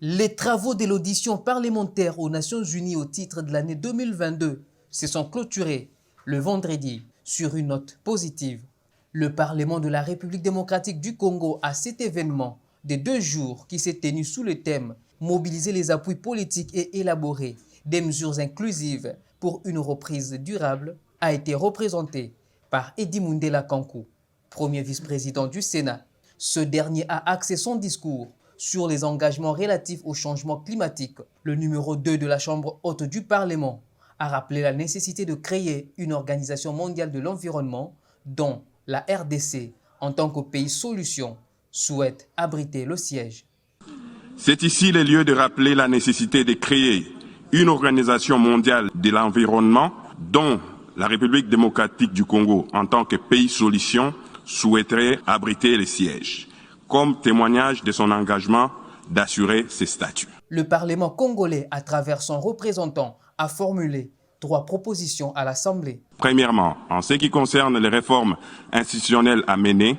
Les travaux de l'audition parlementaire aux Nations Unies au titre de l'année 2022 se sont clôturés le vendredi sur une note positive. Le Parlement de la République démocratique du Congo a cet événement de 2 jours qui s'est tenu sous le thème « Mobiliser les appuis politiques et élaborer des mesures inclusives pour une reprise durable » a été représenté par Eddy Mundela Kankou, premier vice-président du Sénat. Ce dernier a axé son discours sur les engagements relatifs au changement climatique. Le numéro 2 de la Chambre haute du Parlement a rappelé la nécessité de créer une organisation mondiale de l'environnement dont la RDC, en tant que pays solution, souhaite abriter le siège. C'est ici le lieu de rappeler la nécessité de créer une organisation mondiale de l'environnement dont la République démocratique du Congo, en tant que pays solution, souhaiterait abriter le siège, comme témoignage de son engagement d'assurer ses statuts. Le Parlement congolais, à travers son représentant, a formulé 3 propositions à l'Assemblée. Premièrement, en ce qui concerne les réformes institutionnelles à mener,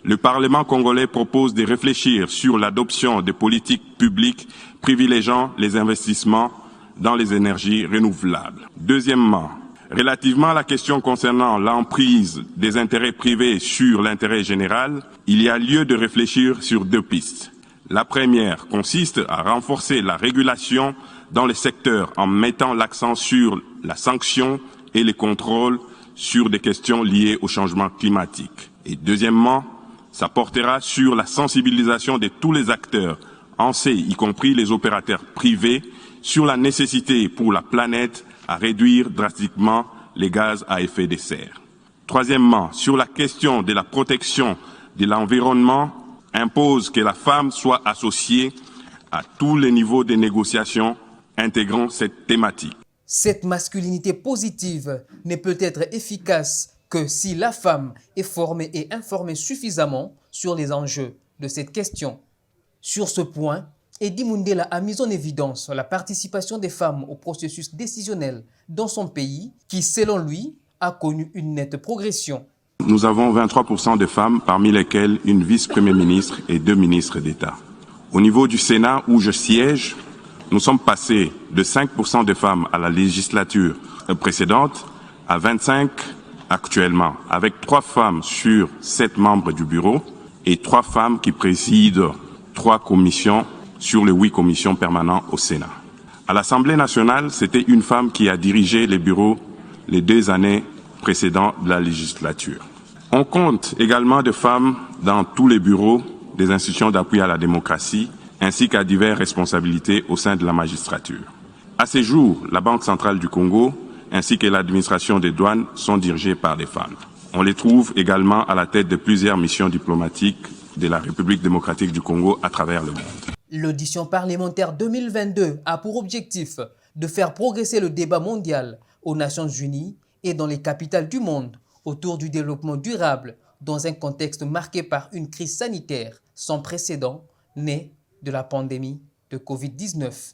le Parlement congolais propose de réfléchir sur l'adoption de politiques publiques privilégiant les investissements dans les énergies renouvelables. Deuxièmement, relativement à la question concernant l'emprise des intérêts privés sur l'intérêt général, il y a lieu de réfléchir sur 2 pistes. La première consiste à renforcer la régulation dans les secteurs en mettant l'accent sur la sanction et les contrôles sur des questions liées au changement climatique. Et deuxièmement, ça portera sur la sensibilisation de tous les acteurs, y compris les opérateurs privés, sur la nécessité pour la planète à réduire drastiquement les gaz à effet de serre. Troisièmement, sur la question de la protection de l'environnement, impose que la femme soit associée à tous les niveaux de négociation intégrant cette thématique. Cette masculinité positive ne peut être efficace que si la femme est formée et informée suffisamment sur les enjeux de cette question. Sur ce point, Eddy Mundela a mis en évidence la participation des femmes au processus décisionnel dans son pays qui, selon lui, a connu une nette progression. Nous avons 23% de femmes, parmi lesquelles une vice-première ministre et 2 ministres d'État. Au niveau du Sénat, où je siège, nous sommes passés de 5% de femmes à la législature précédente à 25% actuellement, avec 3 femmes sur 7 membres du bureau et 3 femmes qui président 3 commissions sur les 8 commissions permanentes au Sénat. À l'Assemblée nationale, c'était une femme qui a dirigé les bureaux les 2 années précédentes de la législature. On compte également de femmes dans tous les bureaux des institutions d'appui à la démocratie, ainsi qu'à diverses responsabilités au sein de la magistrature. À ce jour, la Banque centrale du Congo, ainsi que l'administration des douanes, sont dirigées par des femmes. On les trouve également à la tête de plusieurs missions diplomatiques de la République démocratique du Congo à travers le monde. L'audition parlementaire 2022 a pour objectif de faire progresser le débat mondial aux Nations Unies et dans les capitales du monde autour du développement durable dans un contexte marqué par une crise sanitaire sans précédent née de la pandémie de Covid-19.